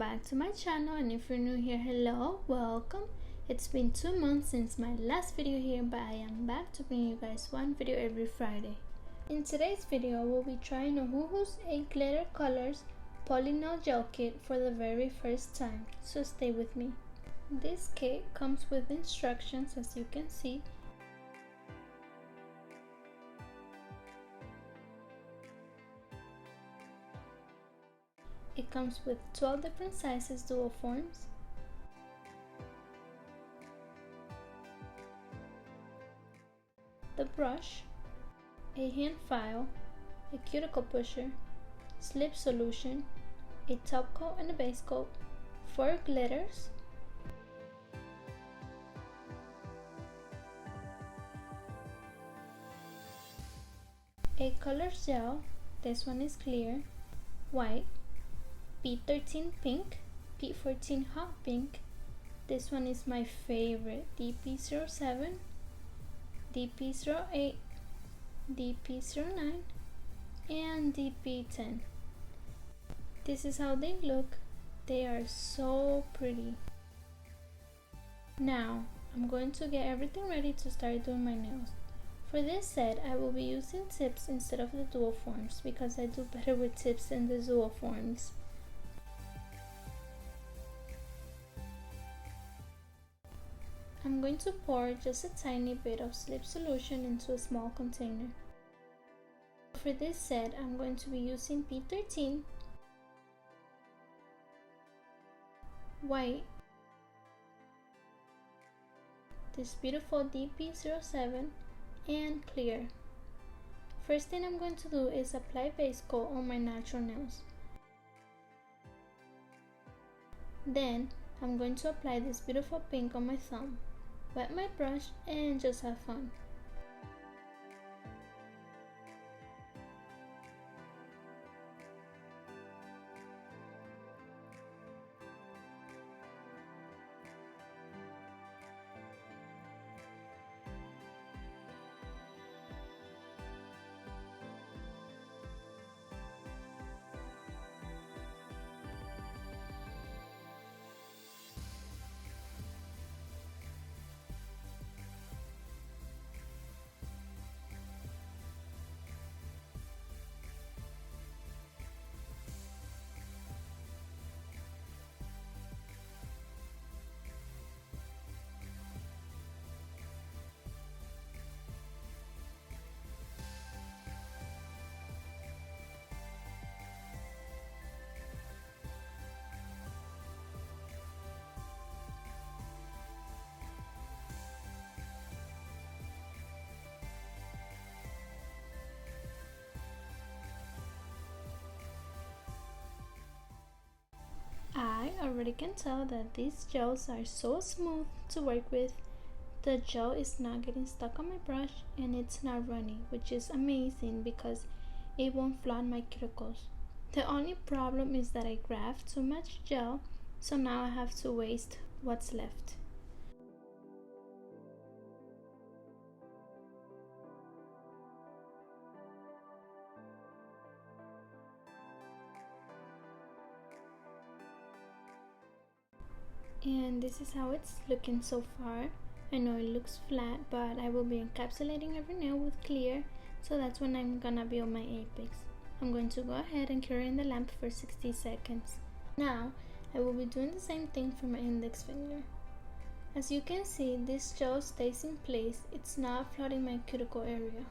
back to my channel, and if you're new here, hello, welcome. It's been 2 months since my last video here, but I am back to bring you guys one video every Friday. In today's video, we'll be trying Ohuhu's 8 glitter colors Polygel gel kit for the very first time, so stay with me. This kit comes with instructions, as you can see. It comes with 12 different sizes dual forms, the brush, a hand file, a cuticle pusher, slip solution, a top coat and a base coat, 4 glitters, a color gel, this one is clear, white, P13 pink, P14 hot pink, this one is my favorite, DP07, DP08, DP09, and DP10. This is how they look. They are so pretty. Now, I'm going to get everything ready to start doing my nails. For this set, I will be using tips instead of the dual forms because I do better with tips than the dual forms. I'm going to pour just a tiny bit of slip solution into a small container. For this set, I'm going to be using P13, white, this beautiful DP07, and clear. First thing I'm going to do is apply base coat on my natural nails. Then I'm going to apply this beautiful pink on my thumb. Wet my brush and just have fun. I already can tell that these gels are so smooth to work with. The gel is not getting stuck on my brush and it's not runny, which is amazing because it won't flood my cuticles. The only problem is that I grabbed too much gel, so now I have to waste what's left. And this is how it's looking so far. I know it looks flat, but I will be encapsulating every nail with clear, so that's when I'm gonna be on my apex. I'm going to go ahead and cure in the lamp for 60 seconds. Now, I will be doing the same thing for my index finger. As you can see, this gel stays in place. It's not flooding my cuticle area.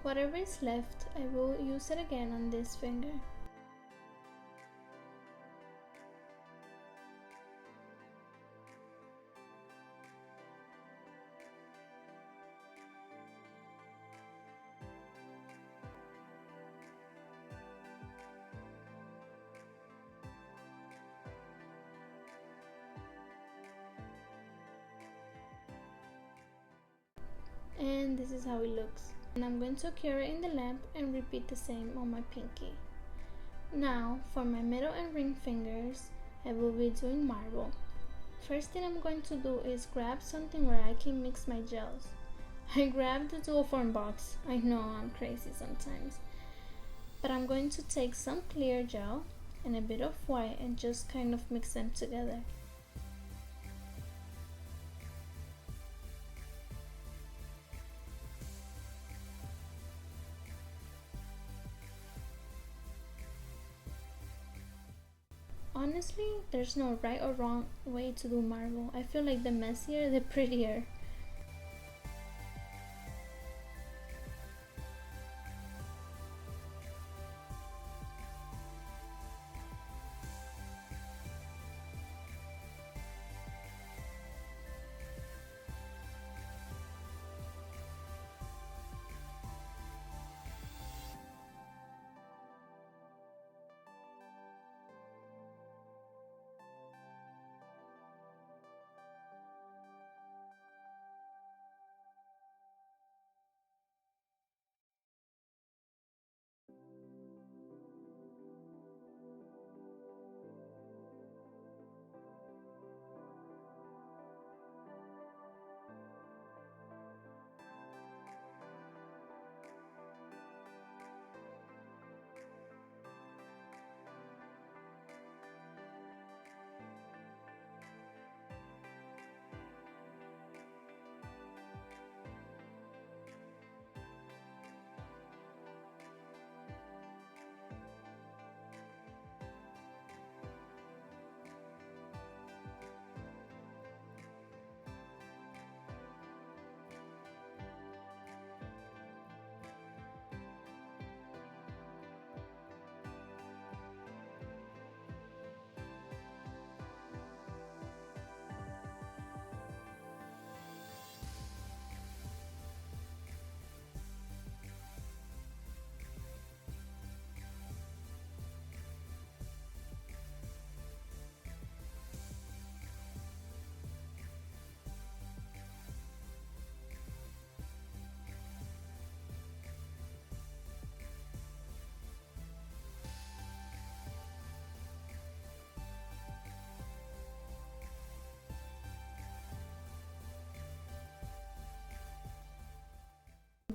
Whatever is left, I will use it again on this finger. And this is how it looks. And I'm going to cure it in the lamp and repeat the same on my pinky. Now for my middle and ring fingers, I will be doing marble. First thing I'm going to do is grab something where I can mix my gels. I grabbed the dual form box. I know I'm crazy sometimes. But I'm going to take some clear gel and a bit of white and just kind of mix them together. Honestly, there's no right or wrong way to do marble. I feel like the messier, the prettier.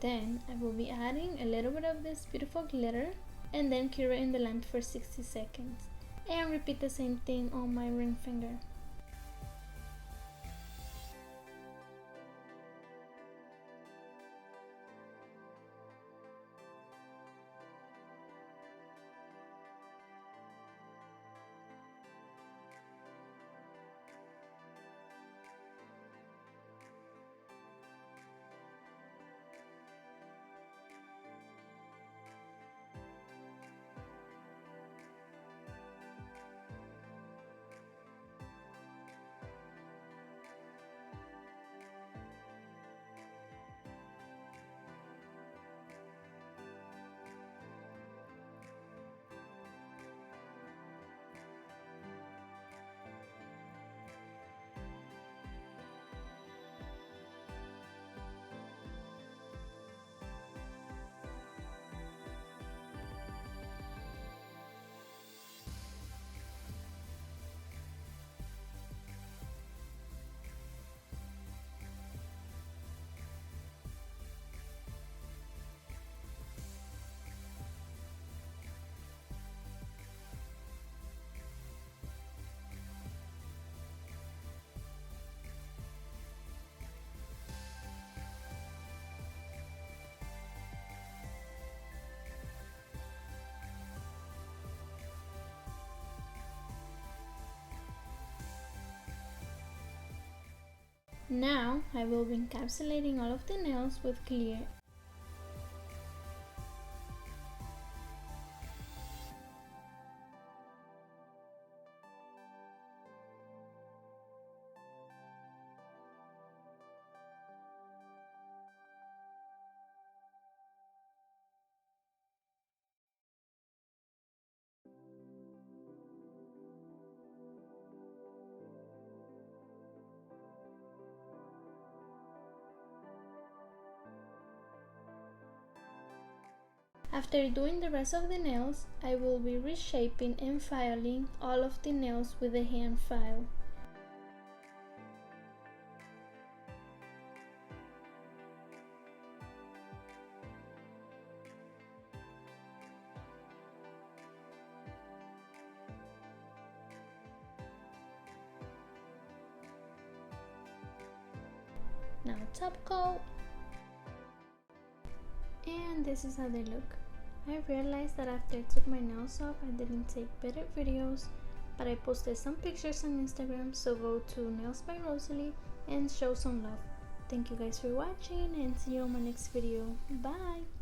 Then I will be adding a little bit of this beautiful glitter and then cure it in the lamp for 60 seconds. And repeat the same thing on my ring finger. Now I will be encapsulating all of the nails with clear. After doing the rest of the nails, I will be reshaping and filing all of the nails with a hand file. Now top coat. And this is how they look. I realized that after I took my nails off, I didn't take better videos, but I posted some pictures on Instagram, so go to Nails by Rosalie and show some love. Thank you guys for watching, and see you on my next video. Bye!